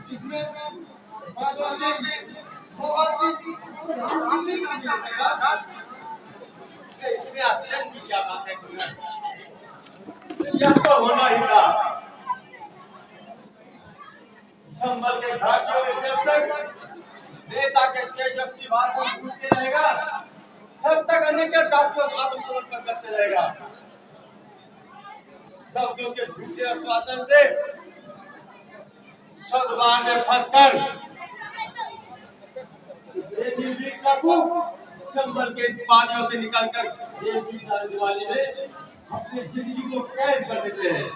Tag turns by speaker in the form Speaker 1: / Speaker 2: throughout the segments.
Speaker 1: जिसमें बादल सिंह, मोहन सिंह और राम सिंह भी शामिल है सरदार।
Speaker 2: इसमें आश्चर्य की क्या बात है कुल्लर? यह तो होना ही था। संभल के घाटियों में जब तक नेता के तेजस्वी भाषण फूटते रहेगा, तब तक अनेक डाकियों आत्मसमर्पण करते रहेगा। शब्दों के झूठे आश्वासन से सदबान में फंसकर संभल के इस पानियों से निकलकर एक ही साल दिवाली में अपनी जिंदगी को कैद कर देते हैं।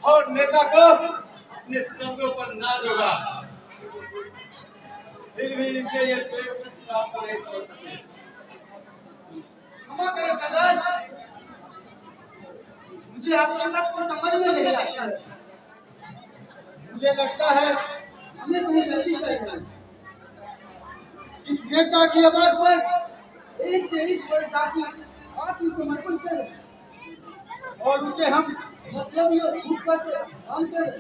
Speaker 2: और नेता को अपने शब्दों पर नाज होगा, फिर भी इसे ये प्राप्त नहीं समझ सकते।
Speaker 1: क्षमा करें सरदार, मुझे आपकी बात को समझ में नहीं आता है। मुझे लगता है हमने कहीं गलती की है। जिस नेता की आवाज पर एक से एक बड़े डाकू आत्मसमर्पण करे और उसे हम मतलब ये भूख करके काम करें।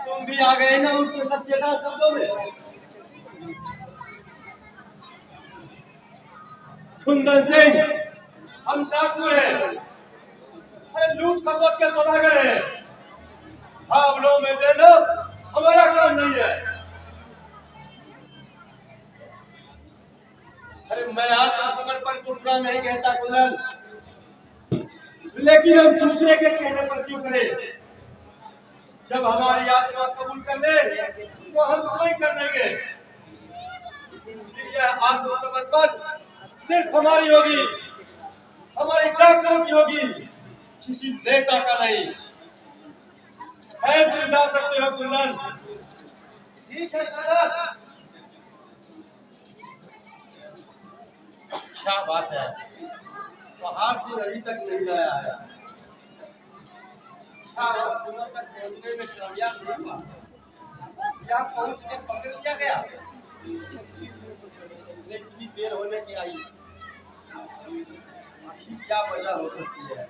Speaker 2: तुम भी आ गए ना उसके मच्छेदार शब्दों में। कुंदन सिंह, हम डाकू हैं, अरे लूट खसोट के सौदागर हैं। भावलों में देना हमारा काम नहीं है। अरे मैं आत्मसमर्पण को पूरा नहीं कहता कुंदन, लेकिन हम दूसरे के कहने पर क्यों करें? जब हमारी आत्मा कबूल कर ले तो हम स्वयं कर देंगे। यह आत्मसमर्पण सिर्फ हमारी होगी, हमारी डाकुओं की होगी, किसी नेता का नहीं है। तुम जा सकते हो कुंदन।
Speaker 1: ठीक है सरदार।
Speaker 2: क्या बात है, पहाड़ से अभी तक नहीं लाया है। क्या वो सीमा तक पहुंचने में कामयाब नहीं हुआ? क्या पहुंच के पकड़ लिया गया? इतनी देर होने की आई, आखिर क्या वजह हो सकती है?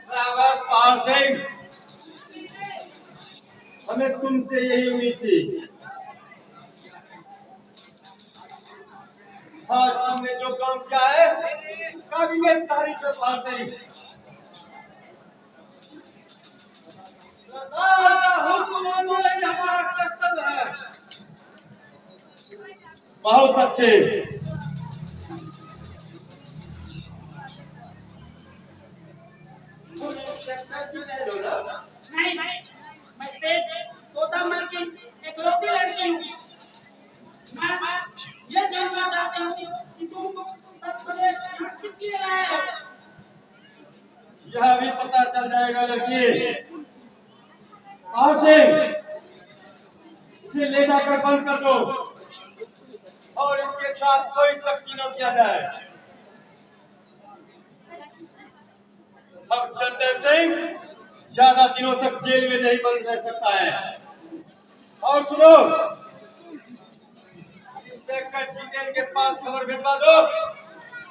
Speaker 2: शाबाश पहाड़ सिंह, हमें तुमसे यही उम्मीद थी। आज तुमने जो काम किया है काबिले तारीफ है पहाड़ सिंह।
Speaker 1: सरदार का हुक्म मानना ही हमारा कर्तव्य है।
Speaker 2: बहुत अच्छे।
Speaker 3: नहीं, मैं सेठ तोतामल की इकलौती लड़की हूँ। मैं ये जानना चाहती हूँ कि तुम सब मुझे यहाँ किस लिए लाए हो?
Speaker 2: यह भी पता चल जाएगा लड़की। पहाड़ सिंह, इसे ले जाकर बंद कर दो और इसके साथ कोई सख्ती न किया जाए। अब चंदन सिंह ज्यादा दिनों तक जेल में नहीं बंद रह सकता है। और सुनो, इंस्पेक्टर जितेंद्र के पास खबर भिजवा दो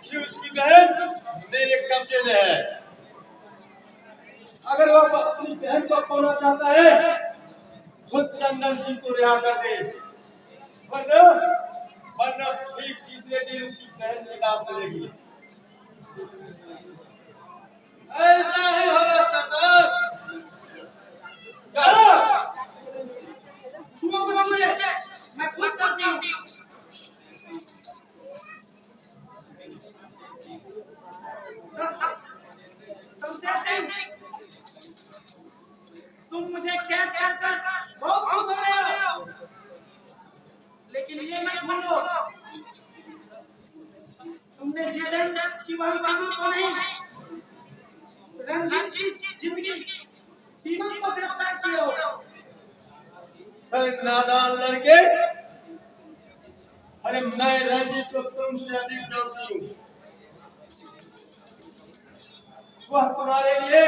Speaker 2: कि उसकी बहन मेरे कब्जे में है। अगर वह अपनी बहन को पाना चाहता है तो चंदन सिंह को रिहा कर दे, वरना ठीक तीसरे दिन उसकी बहन की लाश मिलेगी।
Speaker 1: ऐसा ही होगा सरदार।
Speaker 3: छुओ मत मुझे, मैं खुद चलती हूँ। शमशेर सिंह, तुम मुझे कैद कर बहुत खुश हो रहे हो, लेकिन ये मत भूलो तुमने जितेंद्र की बहन सीमा को नहीं, रंजीत की जिंदगी सीमा को गिरफ्तार किए हो।
Speaker 2: अरे नादान लड़के, अरे मैं रंजीत को तुमसे अधिक जानती हूँ। वह तुम्हारे लिए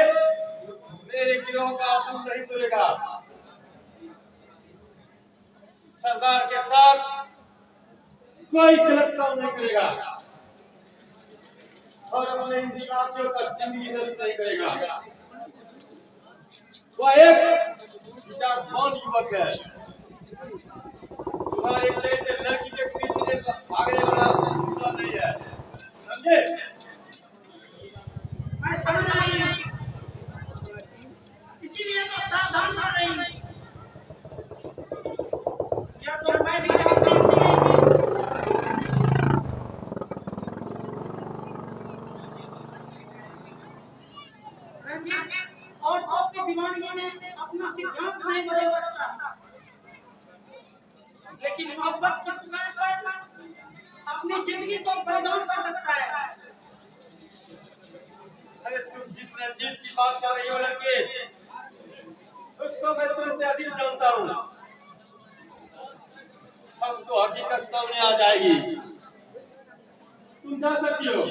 Speaker 2: मेरे गिरोह का आंसू नहीं तोड़ेगा। सरदार के साथ कोई गलत काम नहीं करेगा और अपने इंसाफियों का जिंदगी नष्ट नहीं करेगा। वह एक विचारवान युवक है। तुम्हारे जैसे लड़की के पीछे भागने वाला इंसान नहीं है, समझे?
Speaker 3: मैं समझ रही हूँ, इसीलिए तो सावधान कर रही हूँ। या तो मैं भी जानती हूँ रंजीत औरतों की दीवानगी में अपना सिद्धांत नहीं बदल सकता, लेकिन मोहब्बत के टुकड़े पर अपनी जिंदगी को बलिदान कर सकता है।
Speaker 2: अरे तुम जिस रंजीत की बात कर रही हो लड़के, उसको मैं तुमसे अधिक जानता हूँ। अब तो हकीकत सामने आ जाएगी। तुम जा सकती हो।